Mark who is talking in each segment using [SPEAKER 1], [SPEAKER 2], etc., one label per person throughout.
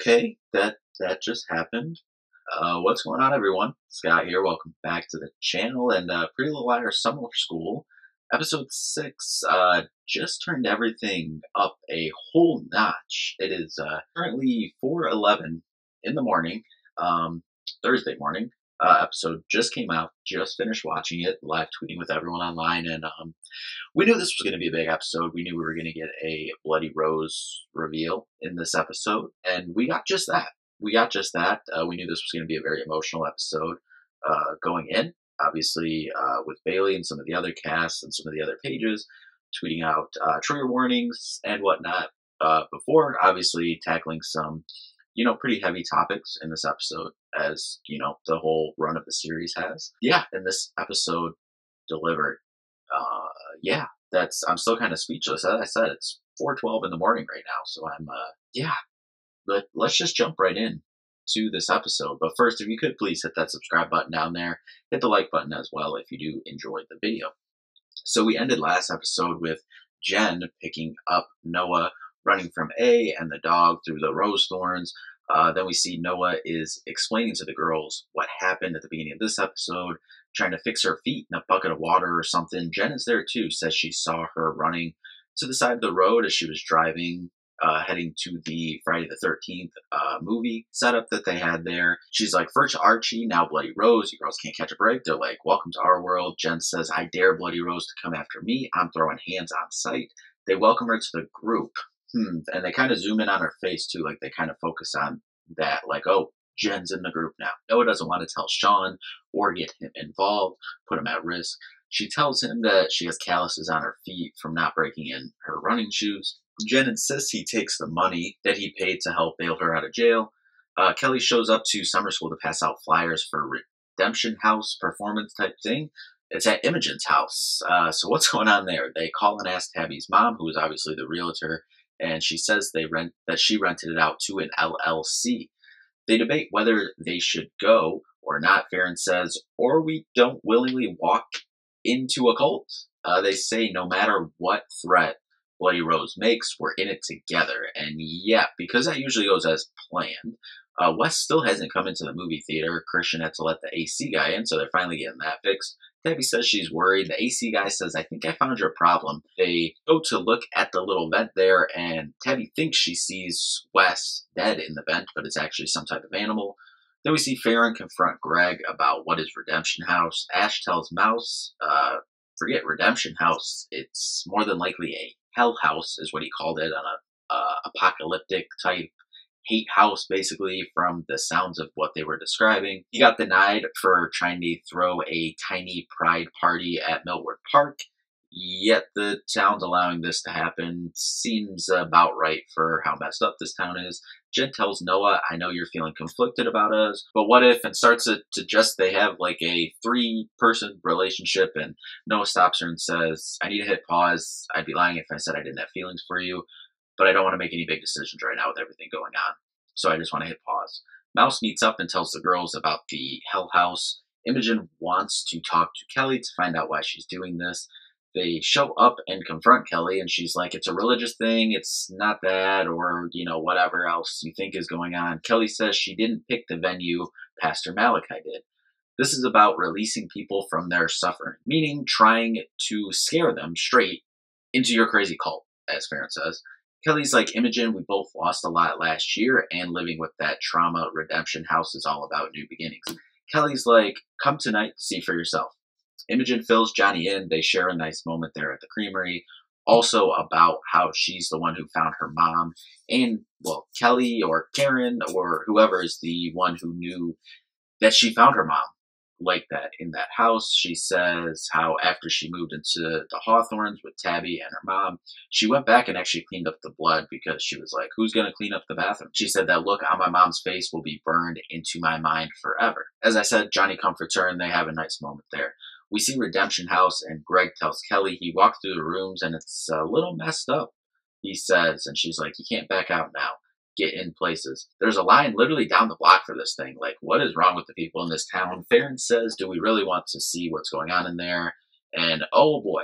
[SPEAKER 1] Okay, that just happened. What's going on, everyone? Scott here. Welcome back to the channel and Pretty Little Liars Summer School, episode 6. Just turned everything up a whole notch. It is currently 4:11 in the morning, Thursday morning. Episode just came out. Just finished watching it, live tweeting with everyone online, and we knew this was going to be a big episode. We knew we were going to get a Bloody Rose reveal in this episode, and we got just that. We knew this was going to be a very emotional episode going in. Obviously, with Bailee and some of the other casts and some of the other pages tweeting out trigger warnings and whatnot before, obviously tackling some, pretty heavy topics in this episode, as, the whole run of the series has. Yeah, and this episode delivered. I'm still kind of speechless. As I said, it's 4:12 in the morning right now, so I'm let's just jump right in to this episode. But first, if you could please hit that subscribe button down there, hit the like button as well if you do enjoy the video. So we ended last episode with Jen picking up Noah running from A and the dog through the rose thorns. Then we see Noah is explaining to the girls what happened at the beginning of this episode, trying to fix her feet in a bucket of water or something. Jen is there too, says she saw her running to the side of the road as she was driving, heading to the Friday the 13th movie setup that they had there. She's like, first Archie, now Bloody Rose. You girls can't catch a break. They're like, welcome to our world. Jen says, I dare Bloody Rose to come after me. I'm throwing hands on sight. They welcome her to the group. And they kind of zoom in on her face too, like they kind of focus on that, like, oh, Jen's in the group now. Noah doesn't want to tell Sean or get him involved, put him at risk. She tells him that she has calluses on her feet from not breaking in her running shoes. Jen insists he takes the money that he paid to help bail her out of jail. Kelly shows up to summer school to pass out flyers for Redemption House performance type thing. It's at Imogen's house. So what's going on there? They call and ask Tabby's mom, who is obviously the realtor, and she says she rented it out to an LLC. They debate whether they should go or not. Farron says, or we don't willingly walk into a cult. They say no matter what threat Bloody Rose makes, we're in it together. And yeah, because that usually goes as planned, Wes still hasn't come into the movie theater. Christian had to let the AC guy in, so they're finally getting that fixed. Tabby says she's worried. The AC guy says, I think I found your problem. They go to look at the little vent there, and Tabby thinks she sees Wes dead in the vent, but it's actually some type of animal. Then we see Farron confront Greg about what is Redemption House. Ash tells Mouse, forget Redemption House. It's more than likely a hell house, is what he called it, on a apocalyptic type hate house, basically, from the sounds of what they were describing. He got denied for trying to throw a tiny pride party at Millward Park, yet the town's allowing this to happen. Seems about right for how messed up this town is. Jen tells Noah, I know you're feeling conflicted about us, but what if, and starts to suggest they have like a 3-person relationship, and Noah stops her and says, I need to hit pause. I'd be lying if I said I didn't have feelings for you, but I don't want to make any big decisions right now with everything going on, so I just want to hit pause. Mouse meets up and tells the girls about the Hell House. Imogen wants to talk to Kelly to find out why she's doing this. They show up and confront Kelly, and she's like, it's a religious thing, it's not that, or, whatever else you think is going on. Kelly says she didn't pick the venue, Pastor Malachi did. This is about releasing people from their suffering, meaning trying to scare them straight into your crazy cult, as Farron says. Kelly's like, Imogen, we both lost a lot last year, and living with that trauma, Redemption House is all about new beginnings. Kelly's like, come tonight, see for yourself. Imogen fills Johnny in. They share a nice moment there at the creamery. Also about how she's the one who found her mom. And, well, Kelly or Karen or whoever is the one who knew that she found her mom like that in that house. She says how after she moved into the Hawthorns with Tabby and her mom, she went back and actually cleaned up the blood because she was like, who's going to clean up the bathroom? She said that look on my mom's face will be burned into my mind forever. As I said, Johnny comforts her and they have a nice moment there. We see Redemption House, and Greg tells Kelly he walked through the rooms and it's a little messed up, he says, and she's like, you can't back out now. Get in places. There's a line literally down the block for this thing. Like, what is wrong with the people in this town? Farron says, do we really want to see what's going on in there? And oh boy,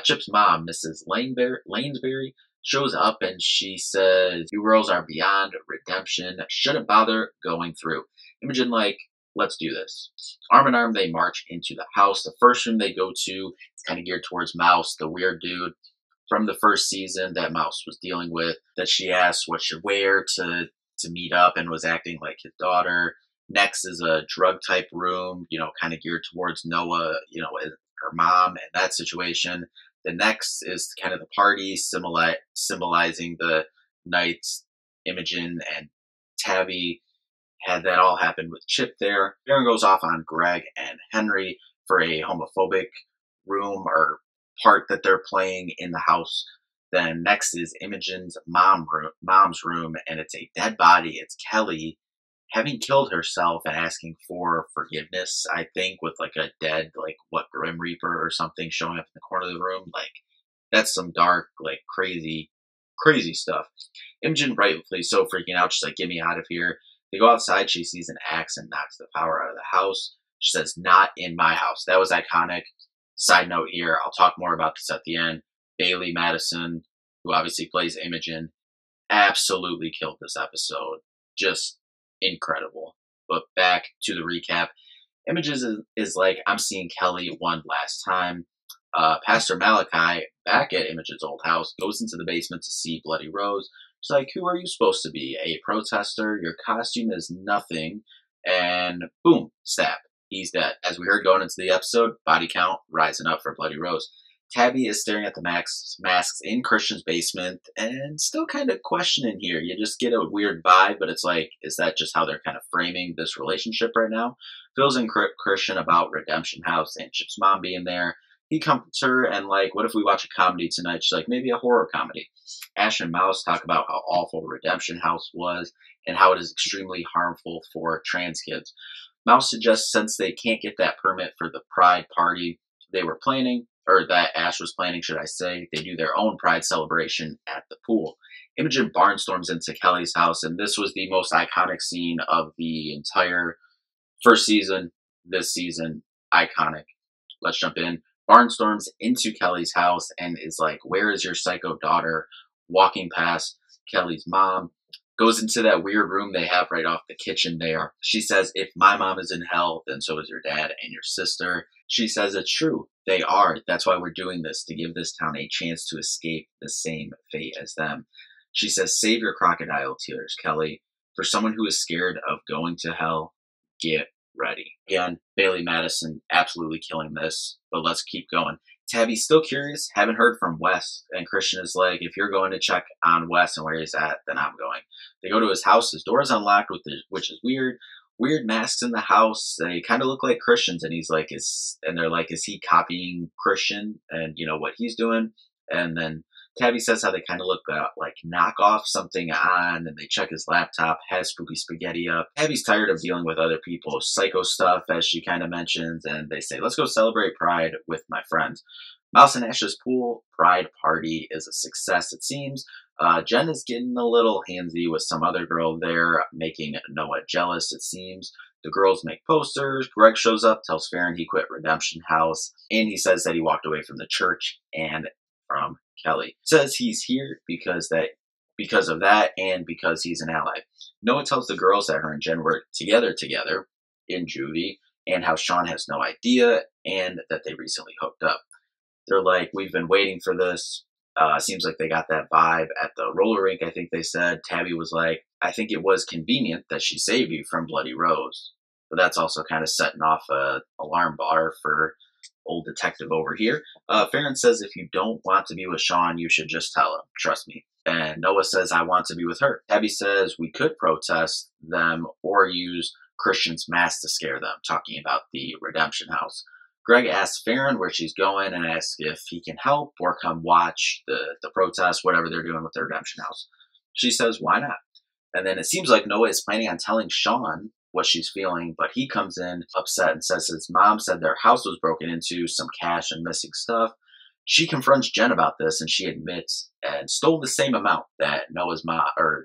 [SPEAKER 1] Chip's mom, Mrs. Lanesbury, shows up and she says, "You girls are beyond redemption. Shouldn't bother going through." Imogen, like, let's do this. Arm in arm, they march into the house. The first room they go to is kind of geared towards Mouse, the weird dude from the first season that Mouse was dealing with, that she asked what should wear to meet up and was acting like his daughter. Next is a drug type room, kind of geared towards Noah, her mom and that situation. The next is kind of the party, symbolizing the nights Imogen and Tabby had that all happen with Chip there. Aaron goes off on Greg and Henry for a homophobic room or part that they're playing in the house. Then next is Imogen's mom's room, and it's a dead body. It's Kelly having killed herself and asking for forgiveness, I think, with like a dead, like what, Grim Reaper or something showing up in the corner of the room. Like, that's some dark, like crazy, crazy stuff. Imogen, rightfully so, freaking out. She's like, "Get me out of here." They go outside. She sees an axe and knocks the power out of the house. She says, "Not in my house." That was iconic. Side note here, I'll talk more about this at the end. Bailee Madison, who obviously plays Imogen, absolutely killed this episode. Just incredible. But back to the recap. Imogen is like, "I'm seeing Kelly one last time." Pastor Malachi, back at Imogen's old house, goes into the basement to see Bloody Rose. She's like, "Who are you supposed to be? A protester? Your costume is nothing." And boom, stab. He's dead. As we heard going into the episode, body count rising up for Bloody Rose. Tabby is staring at the masks in Christian's basement and still kind of questioning here. You just get a weird vibe, but it's like, is that just how they're kind of framing this relationship right now? Phil's in Christian about Redemption House and Chip's mom being there. He comforts her and like, "What if we watch a comedy tonight?" She's like, "Maybe a horror comedy." Ash and Mouse talk about how awful Redemption House was and how it is extremely harmful for trans kids. Mouse suggests, since they can't get that permit for the Pride party they were planning, or that Ash was planning, should I say, they do their own Pride celebration at the pool. Imogen barnstorms into Kelly's house, and this was the most iconic scene of the entire first season. This season, iconic. Let's jump in. Barnstorms into Kelly's house and is like, "Where is your psycho daughter?" Walking past Kelly's mom. Goes into that weird room they have right off the kitchen there. She says, "If my mom is in hell, then so is your dad and your sister." She says it's true. They are. That's why we're doing this, to give this town a chance to escape the same fate as them. She says, "Save your crocodile tears, Kelly. For someone who is scared of going to hell, get ready." Again, Bailee Madison absolutely killing this, but let's keep going. Tabby's still curious, haven't heard from Wes, and Christian is like, "If you're going to check on Wes and where he's at, then I'm going." They go to his house. His door is unlocked, which is weird. Weird masks in the house. They kind of look like Christians, and they're like, "Is he copying Christian and what he's doing?" And then Tabby says how they kind of look like knock off something on, and they check his laptop, has Spooky Spaghetti up. Tabby's tired of dealing with other people's psycho stuff, as she kind of mentions, and they say, "Let's go celebrate Pride with my friends." Mouse and Ash's pool Pride party is a success, it seems. Jen is getting a little handsy with some other girl there, making Noah jealous, it seems. The girls make posters. Greg shows up, tells Farron he quit Redemption House, and he says that he walked away from the church and from Kelly. Says he's here because of that and because he's an ally. Noah tells the girls that her and Jen were together in juvie, and how Sean has no idea, and that they recently hooked up. They're like, "We've been waiting for this." Seems like they got that vibe at the roller rink, I think they said. Tabby was like, "I think it was convenient that she saved you from Bloody Rose." But that's also kind of setting off a alarm bar for old detective over here. Farron says, "If you don't want to be with Sean, you should just tell him. Trust me." And Noah says, "I want to be with her." Tabby says, "We could protest them or use Christian's mask to scare them," talking about the Redemption House. Greg asks Farron where she's going and asks if he can help or come watch the protest, whatever they're doing with the Redemption House. She says, "Why not?" And then it seems like Noah is planning on telling Sean what she's feeling, but he comes in upset and says his mom said their house was broken into, some cash and missing stuff. She confronts Jen about this, and she admits and stole the same amount that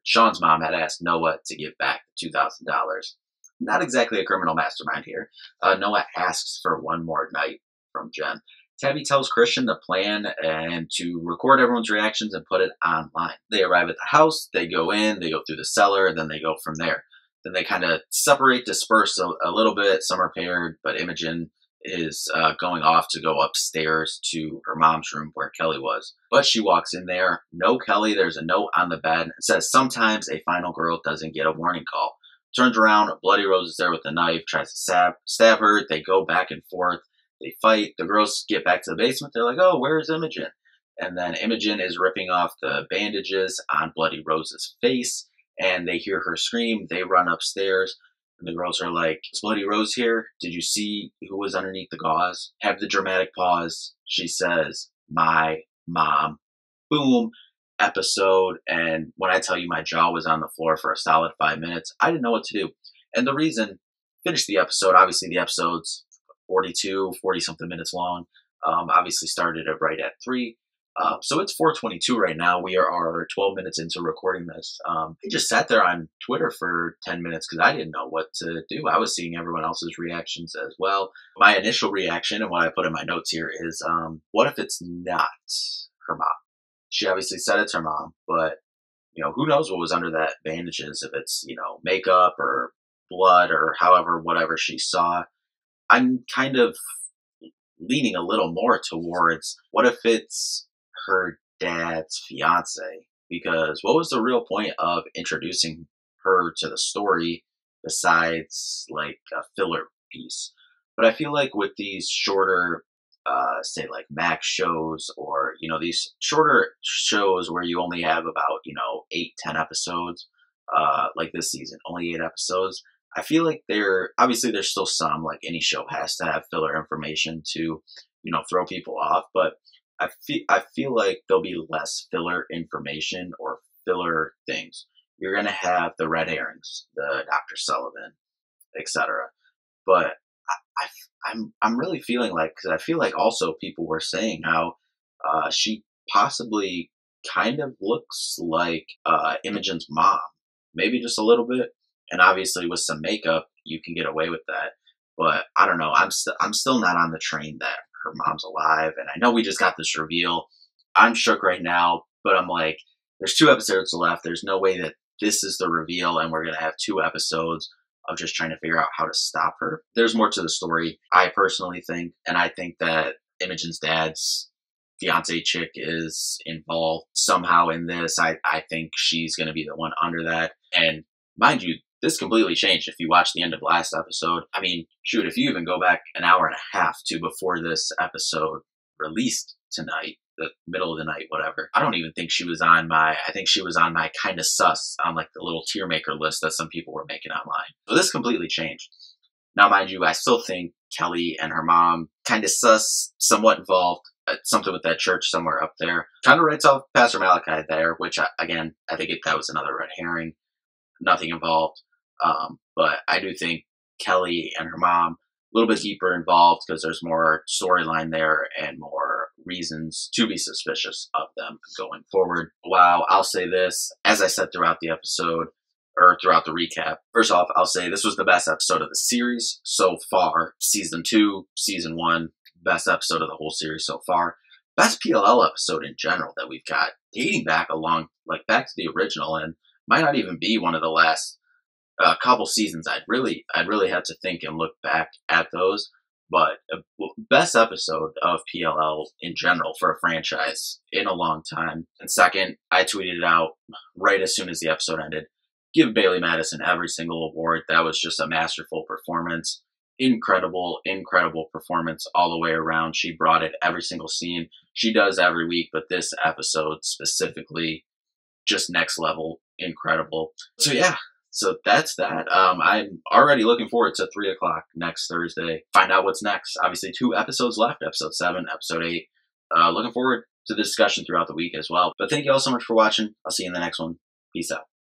[SPEAKER 1] Sean's mom had asked Noah to give back, $2,000. Not exactly a criminal mastermind here. Noah asks for one more night from Jen. Tabby tells Christian the plan and to record everyone's reactions and put it online. They arrive at the house, they go in, they go through the cellar, then they go from there. Then they kind of separate, disperse a little bit. Some are paired, but Imogen is going off to go upstairs to her mom's room where Kelly was. But she walks in there, no Kelly. There's a note on the bed. It says, sometimes a final girl doesn't get a warning call. Turns around, Bloody Rose is there with a knife, tries to stab her. They go back and forth. They fight. The girls get back to the basement. They're like, oh, where's Imogen? And then Imogen is ripping off the bandages on Bloody Rose's face, and they hear her scream. They run upstairs. And the girls are like, is Bloody Rose here? Did you see who was underneath the gauze? Have the dramatic pause. She says, my mom. Boom. Episode. And when I tell you my jaw was on the floor for a solid 5 minutes, I didn't know what to do. And the reason, finish the episode, obviously the episode's 40 something minutes long. Obviously started it right at 3. So it's 4:22 right now. We are 12 minutes into recording this. I just sat there on Twitter for 10 minutes because I didn't know what to do. I was seeing everyone else's reactions as well. My initial reaction and what I put in my notes here is, what if it's not her mom? She obviously said it's her mom, but who knows what was under that bandages, if it's, makeup or blood or however, whatever she saw. I'm kind of leaning a little more towards, what if it's her dad's fiance? Because what was the real point of introducing her to the story besides like a filler piece? But I feel like with these shorter, say like Max shows, or these shorter shows where you only have about 8-10 episodes, like this season, only 8 episodes. I feel like there's still some, like any show has to have filler information to, throw people off. But I feel like there'll be less filler information or filler things. You're gonna have the red herrings, the Dr. Sullivan, etc. But I'm really feeling like, because I feel like also people were saying how she possibly kind of looks like Imogen's mom, maybe just a little bit. And obviously with some makeup, you can get away with that. But I don't know. I'm still not on the train that her mom's alive. And I know we just got this reveal. I'm shook right now, but I'm like, there's 2 episodes left. There's no way that this is the reveal and we're going to have 2 episodes of just trying to figure out how to stop her. There's more to the story, I personally think. And I think that Imogen's dad's fiance chick is involved somehow in this. I think she's going to be the one under that. And mind you, this completely changed if you watch the end of last episode. I mean, shoot, if you even go back an hour and a half to before this episode released tonight, the middle of the night, whatever, I don't even think she was on I think she was on my kind of sus on like the little tier maker list that some people were making online. So this completely changed. Now, mind you, I still think Kelly and her mom kind of sus, somewhat involved, something with that church somewhere up there. Kind of writes off Pastor Malachi there, which I think that was another red herring. Nothing involved. But I do think Kelly and her mom a little bit deeper involved because there's more storyline there and more reasons to be suspicious of them going forward. Wow, I'll say this, as I said throughout the episode, or throughout the recap. First off, I'll say this was the best episode of the series so far. Season 2, Season 1, best episode of the whole series so far. Best PLL episode in general that we've got, dating back back to the original, and might not even be one of the last couple seasons. I'd really have to think and look back at those. But best episode of PLL in general for a franchise in a long time. And second, I tweeted it out right as soon as the episode ended. Give Bailee Madison every single award. That was just a masterful performance. Incredible performance all the way around. She brought it every single scene. She does every week, but this episode specifically, just next level, incredible. So yeah, so that's that. I'm already looking forward to 3 o'clock next Thursday. Find out what's next. Obviously 2 episodes left, episode 7, episode 8. Looking forward to the discussion throughout the week as well. But thank you all so much for watching. I'll see you in the next one. Peace out.